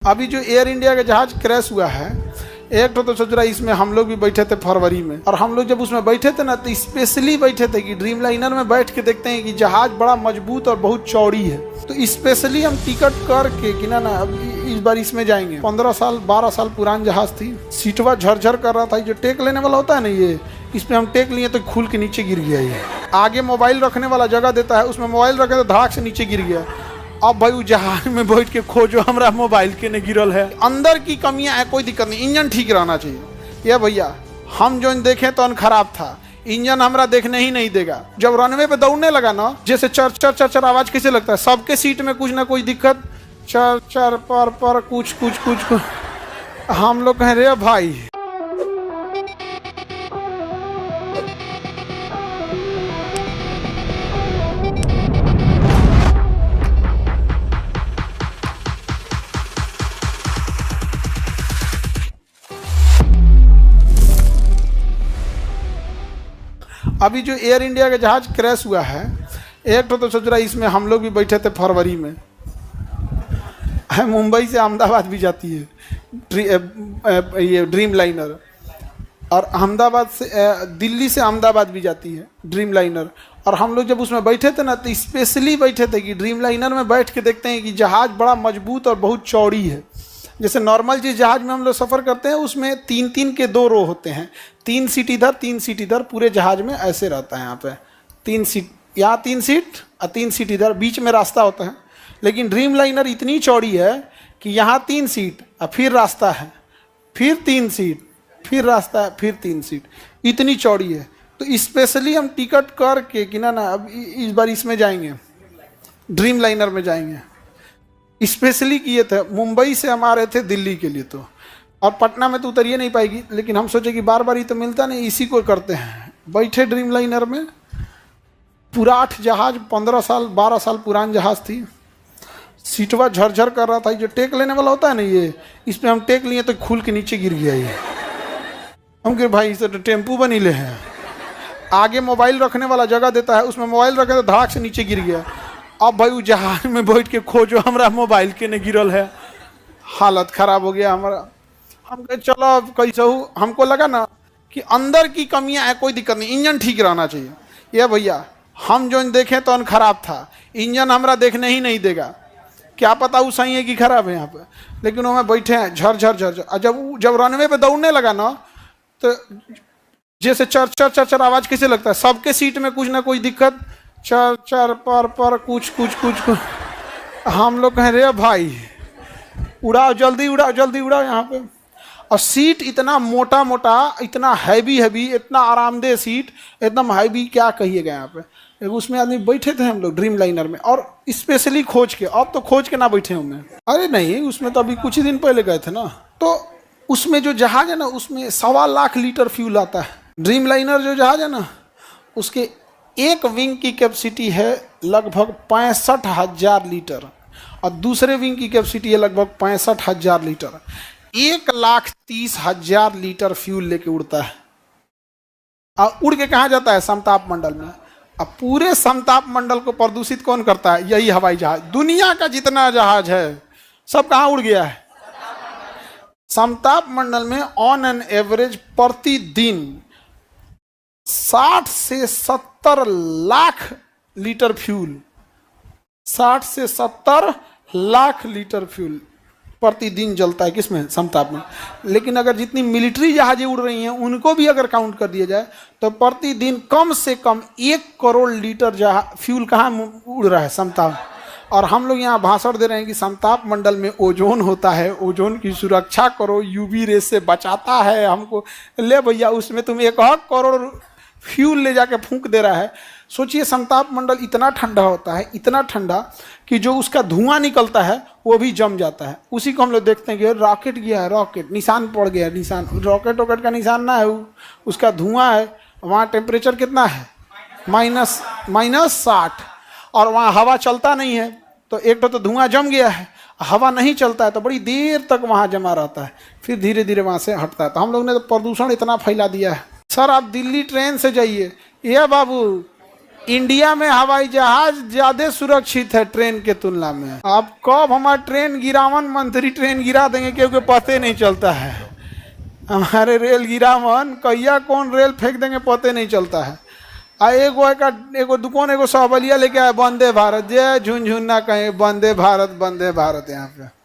अभी जो air India का जहाज क्रैश हुआ है, एक तो सोच रहा है इसमें हम लोग भी बैठे थे फरवरी में, और हम लोग जब उसमें बैठे थे ना तो स्पेशली बैठे थे कि ड्रीम लाइनर में बैठ के देखते हैं कि जहाज बड़ा मजबूत और बहुत चौड़ी है। तो स्पेशली हम टिकट करके कि ना अब इस बार इसमें जाएंगे। 15 साल 12 साल पुरान जहाज थी, सीटवा झरझर कर रहा था। जो टेक लेने वाला होता है ना, ये इसमें हम टेक लिए तो खुल के नीचे गिर गया। ये आगे मोबाइल रखने वाला जगह देता है, उसमें मोबाइल रखे तो धड़ाक से नीचे गिर गया। अब भाई जहाज में बैठ के खोजो हमारा मोबाइल के ने गिरल है। अंदर की कमियां है, कोई दिक्कत नहीं, इंजन ठीक रहना चाहिए। ये भैया हम जो देखे तो खराब था, इंजन हमरा देखने ही नहीं देगा। जब रनवे पे दौड़ने लगा ना, जैसे चर चर चर चर आवाज कैसे लगता है, सबके सीट में कुछ ना कुछ दिक्कत, चर चर पर कुछ कुछ कुछ कुछ। हम लोग कह रहे भाई अभी जो एयर इंडिया का जहाज क्रैश हुआ है, एक तो सोच रहा है इसमें हम लोग भी बैठे थे फरवरी में। मुंबई से अहमदाबाद भी जाती है ये ड्रीम लाइनर, और अहमदाबाद से दिल्ली से अहमदाबाद भी जाती है ड्रीम लाइनर। और हम लोग जब उसमें बैठे थे ना तो स्पेशली बैठे थे कि ड्रीम लाइनर में बैठ के देखते हैं कि जहाज बड़ा मजबूत और बहुत चौड़ी है। जैसे नॉर्मल जिस जहाज में हम लोग सफ़र करते हैं उसमें 3-3 के 2 रो होते हैं, 3 सीट इधर 3 सीट इधर, पूरे जहाज में ऐसे रहता है। यहाँ पे 3 सीट, यहाँ 3 सीट और 3 सीट इधर, बीच में रास्ता होता है। लेकिन ड्रीम लाइनर इतनी चौड़ी है कि यहाँ 3 सीट और फिर रास्ता है, फिर 3 सीट, फिर रास्ता है, फिर 3 सीट, इतनी चौड़ी है। तो स्पेशली हम टिकट करके कि ना अब इस बार इसमें जाएंगे, ड्रीम लाइनर में जाएंगे। स्पेशली किए थे, मुंबई से हम आ रहे थे दिल्ली के लिए, तो और पटना में तो उतरिए नहीं पाएगी, लेकिन हम सोचे कि बार बार ही तो मिलता नहीं, इसी को करते हैं। बैठे ड्रीम लाइनर में, पूरा 8 जहाज, 15 साल 12 साल पुरान जहाज थी, सीटवा झरझर कर रहा था। जो टेक लेने वाला होता है ना, ये इसमें हम टेक लिए तो खुल के नीचे गिर गया। ये हम कह भाई इसे तो टेम्पू बनी ले हैं। आगे मोबाइल रखने वाला जगह देता है, उसमें मोबाइल रखे तो धड़ाक से नीचे गिर गया। अब भाई जहाज में बैठ के खोजो हमारा मोबाइल के ने गिरल है। हालत खराब हो गया हमारा। हम कहे चलो अब कैसे हो, हमको लगा ना कि अंदर की कमियां है, कोई दिक्कत नहीं, इंजन ठीक रहना चाहिए। ये भैया हम जो देखे तो खराब था, इंजन हमरा देखने ही नहीं देगा, क्या पता वो सही है कि खराब है यहाँ पे। लेकिन वो में बैठे हैं झर झर झर झर। और जब रनवे पे दौड़ने लगा ना, तो जैसे चर चर चर चर आवाज कैसे लगता है, सबके सीट में कुछ ना कुछ दिक्कत, चर चर पर कुछ कुछ कुछ कुछ। हम लोग कह रहे भाई उड़ाओ जल्दी, उड़ाओ जल्दी उड़ाओ यहाँ पे। और सीट इतना मोटा मोटा, इतना हैवी हैवी, इतना आरामदेह सीट, एकदम हैवी, क्या कहिएगा यहाँ पे। उसमें आदमी बैठे थे हम लोग ड्रीम लाइनर में, और स्पेशली खोज के। अब तो खोज के ना बैठे हमें, अरे नहीं, उसमें तो अभी कुछ ही दिन पहले गए थे ना। तो उसमें जो जहाज है ना, उसमें 1.25 लाख लीटर फ्यूल आता है। ड्रीम लाइनर जो जहाज है ना, उसके एक विंग की कैपेसिटी है लगभग 65,000 लीटर, और दूसरे विंग की कैपेसिटी है लगभग 65,000 लीटर। 1,30,000 लीटर फ्यूल लेके उड़ता है। और उड़ के कहाँ जाता है? समताप मंडल में। अब पूरे समताप मंडल को प्रदूषित कौन करता है? यही हवाई जहाज। दुनिया का जितना जहाज है सब कहाँ उड़ गया है? समताप मंडल में ऑन एन एवरेज प्रतिदिन 60 से 70 लाख लीटर फ्यूल, 60 से 70 लाख लीटर फ्यूल प्रतिदिन जलता है। किसमें? समताप में। लेकिन अगर जितनी मिलिट्री जहाजें उड़ रही हैं उनको भी अगर काउंट कर दिया जाए तो प्रतिदिन कम से कम 1 करोड़ लीटर फ्यूल कहाँ उड़ रहा है? समताप। और हम लोग यहाँ भाषण दे रहे हैं कि समताप मंडल में ओजोन होता है, ओजोन की सुरक्षा करो, यूवी रेस से बचाता है हमको। ले भैया, उसमें तुम 1 करोड़ फ्यूल ले जाके फूंक दे रहा है। सोचिए, समताप मंडल इतना ठंडा होता है, इतना ठंडा कि जो उसका धुआं निकलता है वो भी जम जाता है। उसी को हम लोग देखते हैं कि रॉकेट गया है, रॉकेट निशान पड़ गया है, निशान रॉकेट का निशान ना है, उसका धुआं है। वहाँ टेम्परेचर कितना है? -60। और वहाँ हवा चलता नहीं है, तो एक तो धुआं जम गया है, हवा नहीं चलता है तो बड़ी देर तक वहाँ जमा रहता है, फिर धीरे धीरे वहाँ से हटता है। तो हम लोग ने तो प्रदूषण इतना फैला दिया है। सर आप दिल्ली ट्रेन से जाइए, ये बाबू इंडिया में हवाई जहाज ज्यादा सुरक्षित है ट्रेन के तुलना में। आप कब हमारा ट्रेन गिरावन मंत्री ट्रेन गिरा देंगे क्योंकि पता नहीं चलता है। हमारे रेल गिरावन कहिया कौन रेल फेंक देंगे पता नहीं चलता है। एगो दुकान एगो सहबलिया लेके आए वंदे भारत, जय झुनझुन ना कहे वंदे भारत यहाँ पे।